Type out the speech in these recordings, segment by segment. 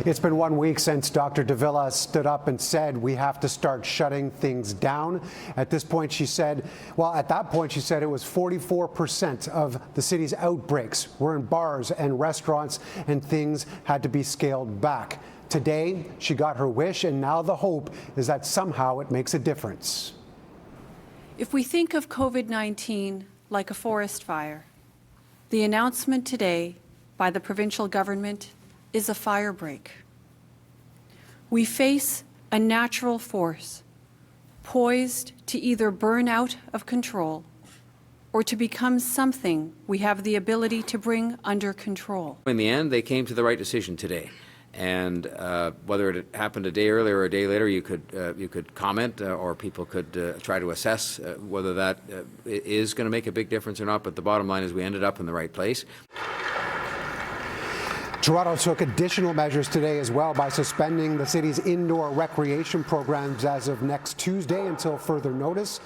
It's been 1 week since Dr. Davila stood up and said we have to start shutting things down. At this point, she said, at that point, she said it was 44% of the city's outbreaks were in bars and restaurants, and things had to be scaled back. Today, she got her wish, and now the hope is that somehow it makes a difference. If we think of COVID-19 like a forest fire, the announcement today by the provincial government is a fire break. We face a natural force poised to either burn out of control or to become something we have the ability to bring under control. In the end, they came to the right decision today. And whether it happened a day earlier or a day later, you could comment or people could try to assess whether that is going to make a big difference or not. But the bottom line is we ended up in the right place. Toronto took additional measures today as well by suspending the city's indoor recreation programs as of next Tuesday until further notice.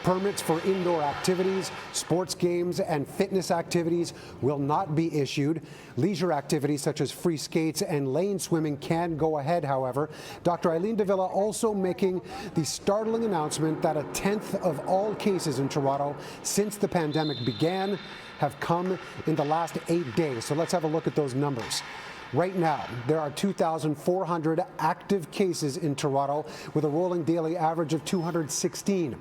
Permits for indoor activities, sports games, and fitness activities will not be issued. Leisure activities such as free skates and lane swimming can go ahead, however. Dr. Eileen Davila also making the startling announcement that 1/10 of all cases in Toronto since the pandemic began have come in the last 8 days. So let's have a look at those numbers. Right now, there are 2,400 active cases in Toronto with a rolling daily average of 216.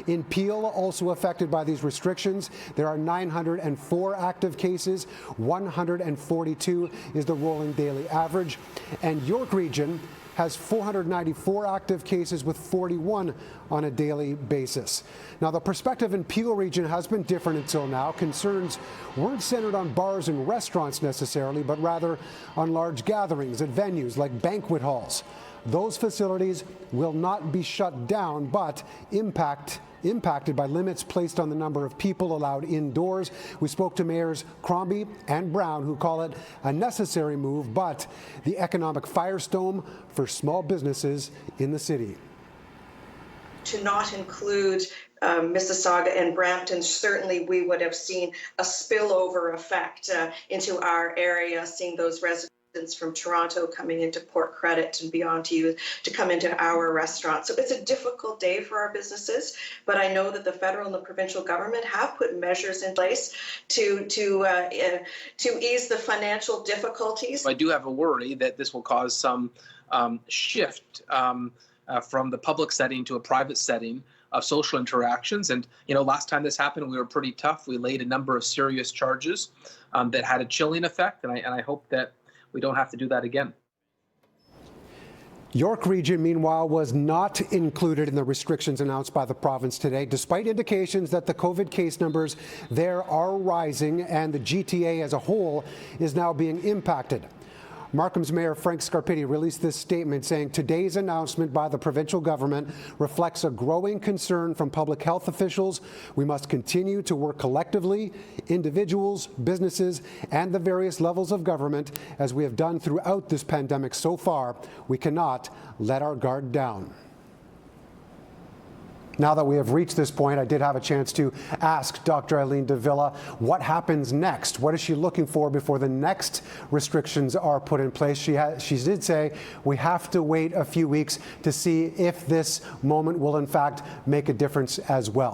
In Peel, also affected by these restrictions, there are 904 active cases. 142 is the rolling daily average. And York Region has 494 active cases with 41 on a daily basis. Now, the perspective in Peel Region has been different until now. Concerns weren't centered on bars and restaurants necessarily, but rather on large gatherings at venues like banquet halls. Those facilities will not be shut down, but impacted by limits placed on the number of people allowed indoors. We spoke to Mayors Crombie and Brown, who call it a necessary move, but the economic firestorm for small businesses in the city. To not include Mississauga and Brampton, certainly we would have seen a spillover effect into our area, seeing those residents from Toronto coming into Port Credit and beyond to come into our restaurant. So it's a difficult day for our businesses, but I know that the federal and the provincial government have put measures in place to ease the financial difficulties. I do have a worry that this will cause some shift from the public setting to a private setting of social interactions. And, last time this happened, we were pretty tough. We laid a number of serious charges that had a chilling effect, and I hope that we don't have to do that again. York Region, meanwhile, was not included in the restrictions announced by the province today, despite indications that the COVID case numbers there are rising and the GTA as a whole is now being impacted. Markham's Mayor Frank Scarpitti released this statement saying today's announcement by the provincial government reflects a growing concern from public health officials. We must continue to work collectively, individuals, businesses, and the various levels of government, as we have done throughout this pandemic so far. We cannot let our guard down. Now that we have reached this point, I did have a chance to ask Dr. Eileen Davila what happens next. What is she looking for before the next restrictions are put in place? She did say we have to wait a few weeks to see if this moment will in fact make a difference as well.